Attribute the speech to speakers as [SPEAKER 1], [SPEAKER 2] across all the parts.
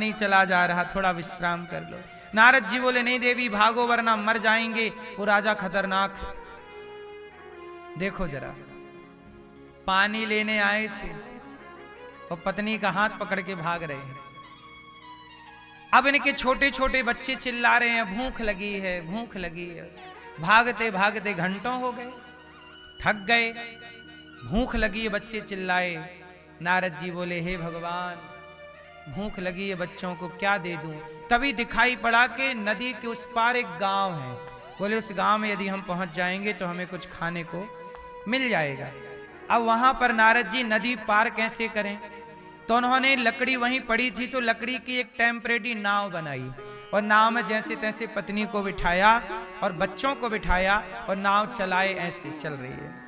[SPEAKER 1] नहीं चला जा रहा, थोड़ा विश्राम कर लो। नारद जी बोले नहीं देवी भागो वरना मर जाएंगे, वो राजा खतरनाक है। देखो जरा, पानी लेने आए थे और पत्नी का हाथ पकड़ के भाग रहे हैं। अब इनके छोटे छोटे बच्चे चिल्ला रहे हैं भूख लगी है, भूख लगी है। भागते भागते घंटों हो गए, थक गए, भूख लगी है, बच्चे चिल्लाए। नारद जी बोले हे भगवान, भूख लगी है, बच्चों को क्या दे दूं? तभी दिखाई पड़ा कि नदी के उस पार एक गांव है। बोले उस गांव में यदि हम पहुंच जाएंगे तो हमें कुछ खाने को मिल जाएगा। अब वहां पर नारद जी नदी पार कैसे करें? तो उन्होंने लकड़ी वहीं पड़ी थी, तो लकड़ी की एक टेम्परेरी नाव बनाई और नाव में जैसे तैसे पत्नी को बिठाया और बच्चों को बिठाया और नाव चलाए, ऐसे चल रही है।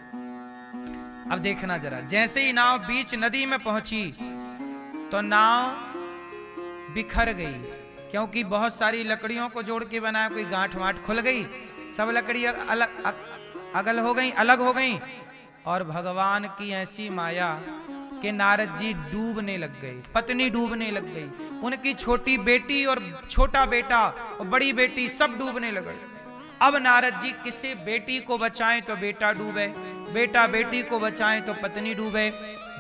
[SPEAKER 1] अब देखना जरा, जैसे ही नाव बीच नदी में पहुंची तो नाव बिखर गई, क्योंकि बहुत सारी लकड़ियों को जोड़ के बनाया, कोई गांठ वाठ खुल गई, सब लकड़ी अलग हो गई। और भगवान की ऐसी माया कि नारद जी डूबने लग गए, पत्नी डूबने लग गई, उनकी छोटी बेटी और छोटा बेटा और बड़ी बेटी सब डूबने लगे। अब नारद जी किसी बेटी को बचाएं तो बेटा डूबे, बेटा बेटी को बचाएं तो पत्नी डूबे,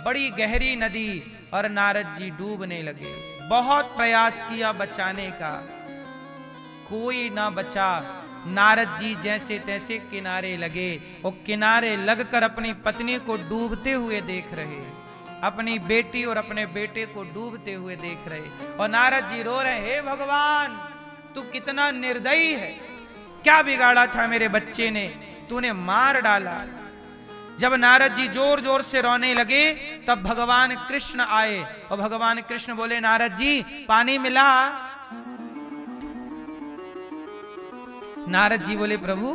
[SPEAKER 1] बड़ी गहरी नदी, और नारद जी डूबने लगे। बहुत प्रयास किया बचाने का, कोई ना बचा। नारद जी जैसे तैसे किनारे लगे और किनारे लगकर अपनी पत्नी को डूबते हुए देख रहे, अपनी बेटी और अपने बेटे को डूबते हुए देख रहे। और नारद जी रो रहे, हे भगवान तू कितना निर्दयी है, क्या बिगाड़ा था मेरे बच्चे ने, तूने मार डाला। जब नारद जी जोर जोर से रोने लगे तब भगवान कृष्ण आए और भगवान कृष्ण बोले नारद जी पानी मिला? नारद जी बोले प्रभु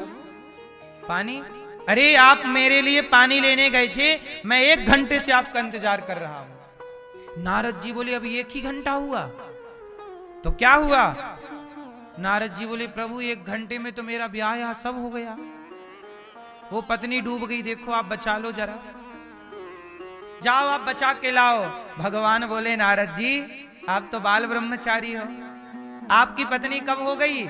[SPEAKER 1] पानी? अरे आप मेरे लिए पानी लेने गए थे, मैं 1 घंटे से आपका इंतजार कर रहा हूं। नारद जी बोले अभी 1 ही घंटा हुआ तो क्या हुआ? नारद जी बोले प्रभु 1 घंटे में तो मेरा ब्याह यहाँ सब हो गया, वो पत्नी डूब गई, देखो आप बचा लो जरा, जाओ आप बचा के लाओ। भगवान बोले नारद जी आप तो बाल ब्रह्मचारी हो, आपकी पत्नी कब हो गई?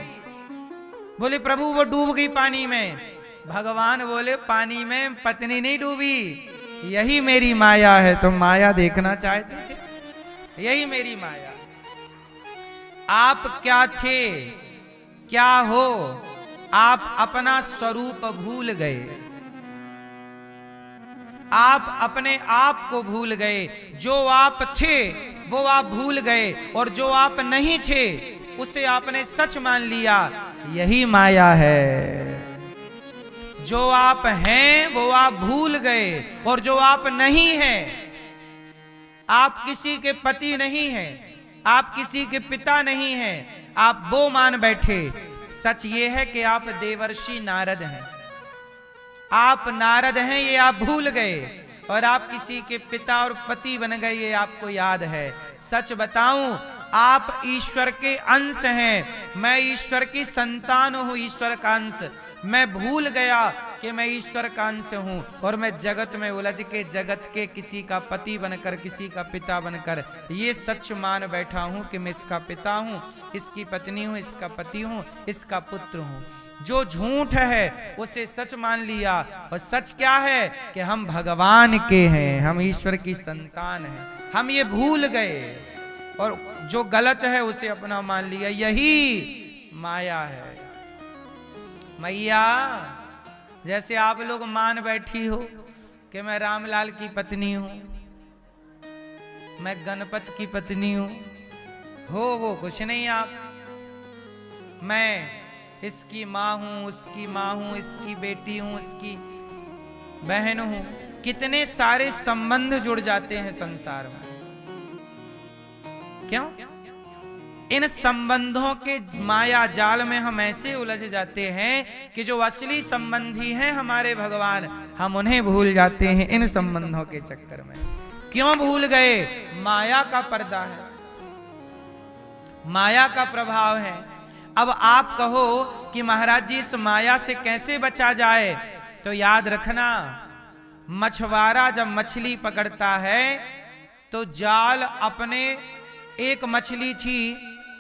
[SPEAKER 1] बोले प्रभु वो डूब गई पानी में। भगवान बोले पानी में पत्नी नहीं डूबी, यही मेरी माया है। तुम माया देखना चाहते थे, यही मेरी माया। आप क्या थे, क्या हो? आप अपना स्वरूप भूल गए, आप अपने आप को भूल गए। जो आप थे वो आप भूल गए और जो आप नहीं थे उसे आपने सच मान लिया, यही माया है। जो आप हैं वो आप भूल गए और जो आप नहीं हैं, आप किसी के पति नहीं हैं, आप किसी के पिता नहीं हैं, आप वो मान बैठे। सच ये है कि आप देवर्षि नारद हैं, आप नारद हैं ये आप भूल गए, और आप किसी के पिता और पति बन गए ये आपको याद है। सच बताऊं आप ईश्वर के अंश हैं, मैं ईश्वर की संतान हूं, ईश्वर का अंश। मैं भूल गया कि मैं ईश्वर का अंश हूं और मैं जगत में उलझ के जगत के किसी का पति बनकर, किसी का पिता बनकर ये सच मान बैठा हूं कि मैं इसका पिता हूं, इसकी पत्नी हूं, इसका पति हूं, इसका पुत्र हूं। जो झूठ है उसे सच मान लिया, और सच क्या है कि हम भगवान के हैं, हम ईश्वर की संतान हैं। हम ये भूल गए और जो गलत है उसे अपना मान लिया, यही माया है। मैया जैसे आप लोग मान बैठी हो कि मैं रामलाल की पत्नी हूं, मैं गणपत की पत्नी हूं, हो वो कुछ नहीं आप। मैं इसकी माँ हूं, उसकी माँ हूं, इसकी बेटी हूं, इसकी बहन हूं। कितने सारे संबंध जुड़ जाते हैं संसार में, क्यों? इन संबंधों के माया जाल में हम ऐसे उलझ जाते हैं कि जो असली संबंधी हैं हमारे भगवान, हम उन्हें भूल जाते हैं इन संबंधों के चक्कर में। क्यों भूल गए? माया का पर्दा है, माया का प्रभाव है। अब आप कहो कि महाराज जी इस माया से कैसे बचा जाए, तो याद रखना, मछुआरा जब मछली पकड़ता है तो जाल अपने एक मछली थी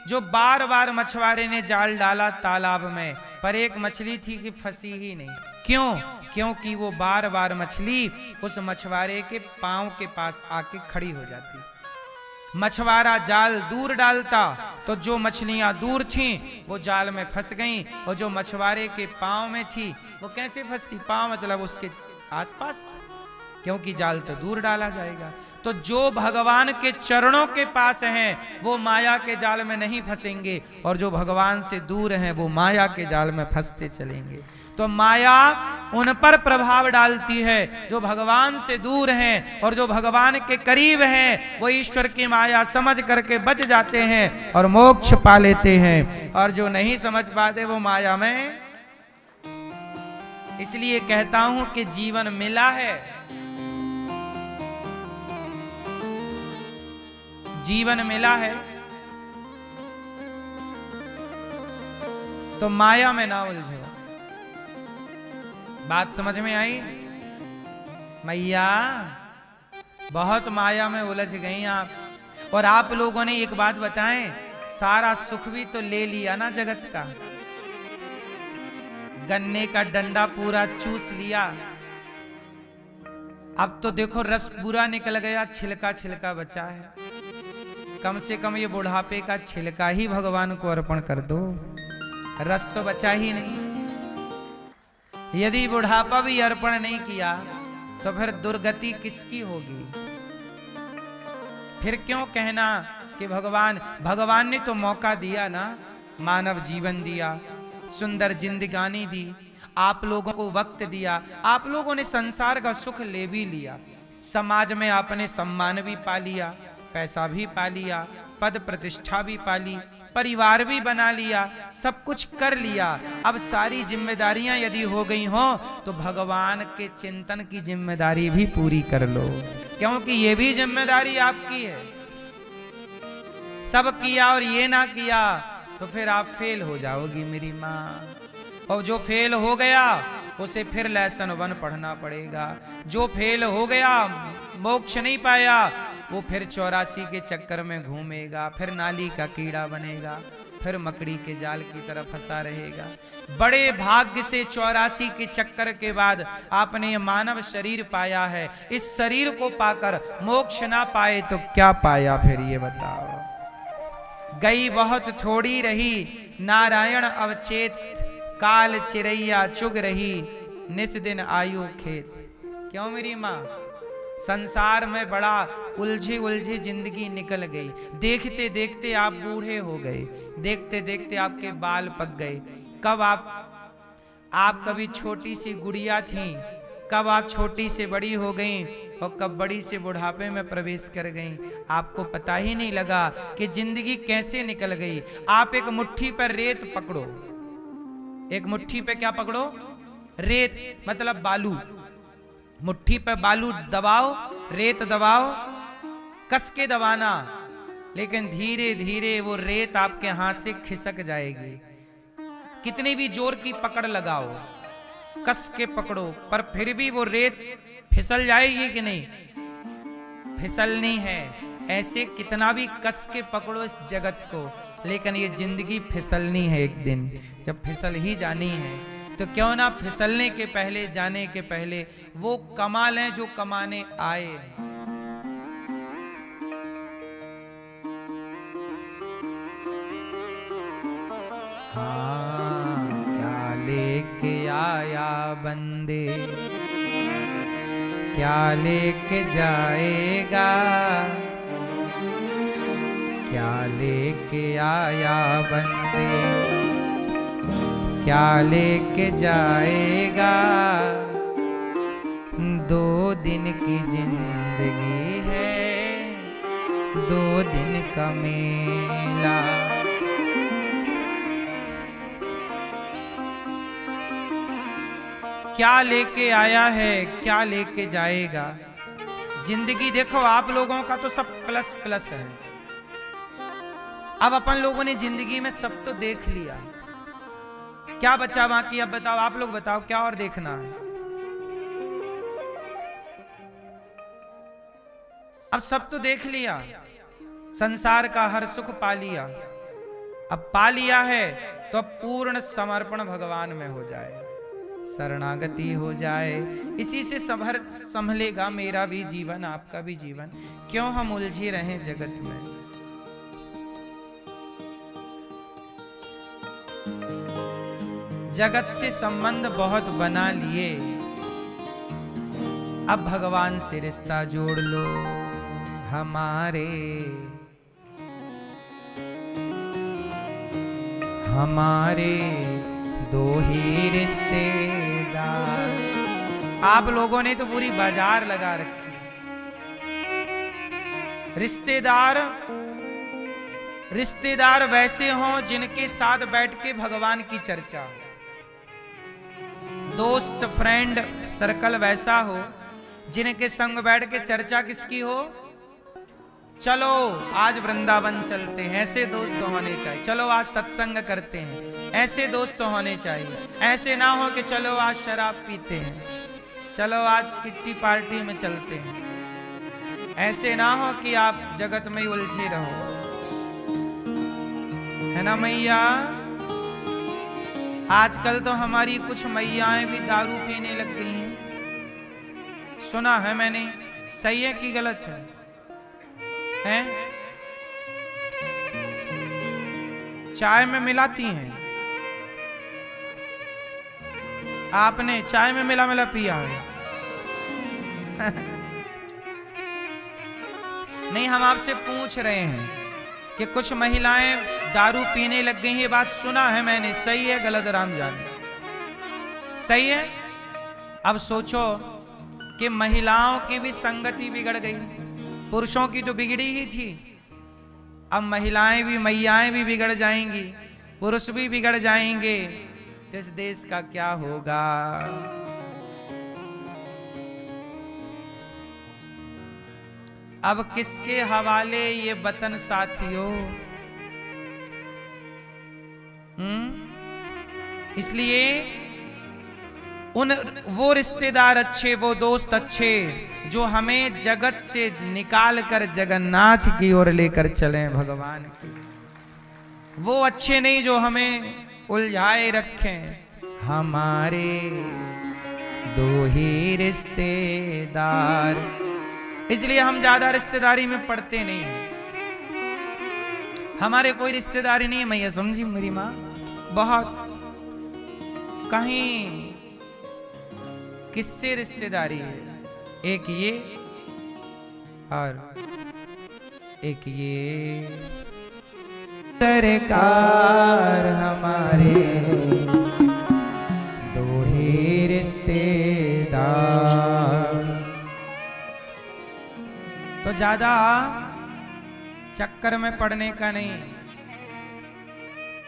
[SPEAKER 1] जो बार बार मछुआरे ने जाल डाला तालाब में, पर एक मछली थी कि फंसी ही नहीं। क्यों? क्योंकि वो बार बार मछली उस मछुआरे के पांव के पास आके खड़ी हो जाती। मछुआरा जाल दूर डालता तो जो मछलियां दूर थीं वो जाल में फंस गईं, और जो मछुआरे के पांव में थी वो कैसे फंसती? पांव मतलब उसके आसपास, क्योंकि जाल तो दूर डाला जाएगा। तो जो भगवान के चरणों के पास हैं वो माया के जाल में नहीं फंसेंगे, और जो भगवान से दूर हैं वो माया के जाल में फंसते चलेंगे। तो माया उन पर प्रभाव डालती है जो भगवान से दूर हैं, और जो भगवान के करीब हैं वो ईश्वर की माया समझ करके बच जाते हैं और मोक्ष पा लेते हैं, और जो नहीं समझ पाते वो माया में। इसलिए कहता हूं कि जीवन मिला है, जीवन मिला है तो माया में ना उलझो। बात समझ में आई? मैया बहुत माया में उलझ गई आप। और आप लोगों ने एक बात बताएं, सारा सुख भी तो ले लिया ना जगत का, गन्ने का डंडा पूरा चूस लिया, अब तो देखो रस पूरा निकल गया, छिलका छिलका बचा है। कम से कम ये बुढ़ापे का छिलका ही भगवान को अर्पण कर दो, रस तो बचा ही नहीं। यदि बुढ़ापा भी अर्पण नहीं किया तो फिर दुर्गति किसकी होगी? फिर क्यों कहना कि भगवान ने तो मौका दिया ना, मानव जीवन दिया, सुंदर जिंदगानी दी, आप लोगों को वक्त दिया, आप लोगों ने संसार का सुख ले भी लिया, समाज में आपने सम्मान भी पा लिया, पैसा भी पा लिया, पद प्रतिष्ठा भी पा ली, परिवार भी बना लिया, सब कुछ कर लिया। अब सारी जिम्मेदारियां यदि हो गई हो तो भगवान के चिंतन की जिम्मेदारी भी पूरी कर लो, क्योंकि ये भी जिम्मेदारी आपकी है। सब किया और ये ना किया तो फिर आप फेल हो जाओगी मेरी माँ, और जो फेल हो गया उसे फिर लेसन 1 पढ़ना पड़ेगा। जो फेल हो गया, मोक्ष नहीं पाया, वो फिर 84 के चक्कर में घूमेगा, फिर नाली का कीड़ा बनेगा, फिर मकड़ी के जाल की तरफ फंसा रहेगा। बड़े भाग्य से 84 के चक्कर के बाद आपने ये मानव शरीर पाया है। इस शरीर को पाकर मोक्ष ना पाए तो क्या पाया फिर ये बताओ? गई बहुत थोड़ी रही नारायण अवचेत, काल चिरैया चुग रही निस दिन आयु खेत। क्यों मेरी माँ? संसार में बड़ा उलझी उलझी जिंदगी निकल गई, देखते देखते आप बूढ़े हो गए, देखते देखते आपके बाल पक गए। कब आप कभी छोटी सी गुड़िया थी, कब आप छोटी से बड़ी हो गई, और कब बड़ी से बुढ़ापे में प्रवेश कर गई, आपको पता ही नहीं लगा कि जिंदगी कैसे निकल गई। आप एक मुट्ठी पर रेत पकड़ो, एक मुट्ठी पे क्या पकड़ो? रेत मतलब बालू, मुट्ठी पे बालू दबाओ, रेत दबाओ, कस के दबाना, लेकिन धीरे धीरे वो रेत आपके हाथ से खिसक जाएगी। कितनी भी जोर की पकड़ लगाओ, कस के पकड़ो, पर फिर भी वो रेत फिसल जाएगी कि नहीं? फिसलनी है। ऐसे कितना भी कस के पकड़ो इस जगत को, लेकिन ये जिंदगी फिसलनी है। एक दिन जब फिसल ही जानी है तो क्यों ना फिसलने के पहले, जाने के पहले वो कमा लें जो कमाने आए। हाँ, क्या लेके आया बंदे, क्या लेके जाएगा, क्या लेके आया बंदे, क्या लेके जाएगा। 2 दिन की जिंदगी है, 2 दिन का मेला। क्या लेके आया है, क्या लेके जाएगा। जिंदगी देखो, आप लोगों का तो सब प्लस प्लस है। अब अपन लोगों ने जिंदगी में सब तो देख लिया, क्या बचा बाकी? अब बताओ, आप लोग बताओ, क्या और देखना है? अब सब तो देख लिया, संसार का हर सुख पा लिया, अब पा लिया है तो अब पूर्ण समर्पण भगवान में हो जाए, शरणागति हो जाए। इसी से संभलेगा मेरा भी जीवन, आपका भी जीवन। क्यों हम उलझे रहें जगत में। जगत से संबंध बहुत बना लिए, अब भगवान से रिश्ता जोड़ लो। हमारे दो ही रिश्तेदार। आप लोगों ने तो पूरी बाजार लगा रखी। रिश्तेदार वैसे हों जिनके साथ बैठ के भगवान की चर्चा हो। दोस्त फ्रेंड सर्कल वैसा हो जिनके संग बैठ के चर्चा किसकी हो। चलो आज वृंदावन चलते हैं, ऐसे दोस्त होने चाहिए। चलो आज सत्संग करते हैं, ऐसे दोस्त होने चाहिए। ऐसे ना हो कि चलो आज शराब पीते हैं, चलो आज किट्टी पार्टी में चलते हैं। ऐसे ना हो कि आप जगत में उलझे रहो, है ना मैया। आजकल तो हमारी कुछ मैयाएं भी दारू पीने लग गई हैं, सुना है मैंने। सही है कि गलत है? चाय में मिलाती हैं। आपने चाय में मिला पिया है? नहीं, हम आपसे पूछ रहे हैं कि कुछ महिलाएं दारू पीने लग गई। ये बात सुना है मैंने, सही है गलत राम जाने। सही है। अब सोचो कि महिलाओं की भी संगति बिगड़ गई, पुरुषों की तो बिगड़ी ही थी। अब महिलाएं भी मैयाएं भी बिगड़ जाएंगी, पुरुष भी बिगड़ जाएंगे, तो इस देश का क्या होगा। अब किसके हवाले ये वतन साथियों। इसलिए वो रिश्तेदार अच्छे, वो दोस्त अच्छे जो हमें जगत से निकाल कर जगन्नाथ की ओर लेकर चलें, भगवान की। वो अच्छे नहीं जो हमें उलझाए रखें। हमारे दो ही रिश्तेदार, इसलिए हम ज्यादा रिश्तेदारी में पड़ते नहीं हैं। हमारे कोई रिश्तेदारी नहीं है मैया, समझी मेरी माँ। बहुत कहीं किससे रिश्तेदारी है, एक ये और एक ये। सरकार हमारे दो ही रिश्तेदार। तो ज्यादा चक्कर में पड़ने का नहीं,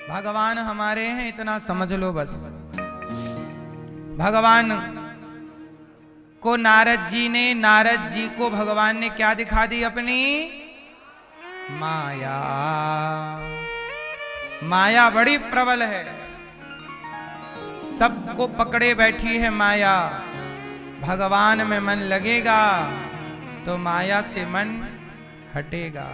[SPEAKER 1] भगवान हमारे हैं इतना समझ लो बस। भगवान को नारद जी को भगवान ने क्या दिखा दी? अपनी माया। माया बड़ी प्रबल है, सबको पकड़े बैठी है माया। भगवान में मन लगेगा तो माया से मन हटेगा,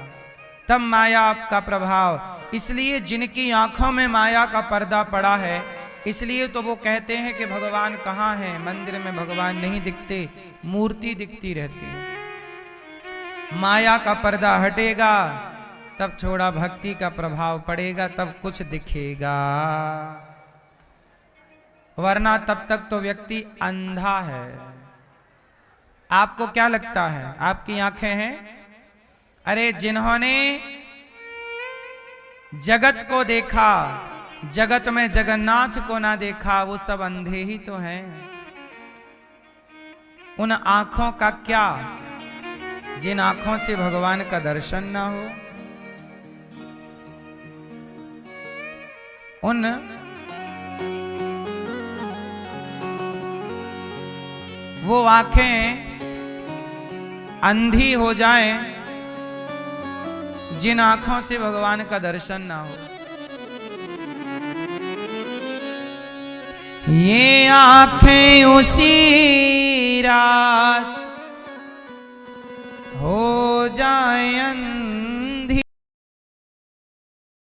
[SPEAKER 1] तब माया आपका प्रभाव। इसलिए जिनकी आंखों में माया का पर्दा पड़ा है, इसलिए तो वो कहते हैं कि भगवान कहाँ हैं। मंदिर में भगवान नहीं दिखते, मूर्ति दिखती रहती है। माया का पर्दा हटेगा तब थोड़ा भक्ति का प्रभाव पड़ेगा, तब कुछ दिखेगा, वरना तब तक तो व्यक्ति अंधा है। आपको क्या लगता है आपकी आंखें हैं? अरे जिन्होंने जगत को देखा, जगत में जगन्नाथ को ना देखा, वो सब अंधे ही तो हैं। उन आंखों का क्या जिन आंखों से भगवान का दर्शन ना हो। उन वो आंखें अंधी हो जाएं जिन आंखों से भगवान का दर्शन ना हो। ये आंखें उसी रात हो जाएं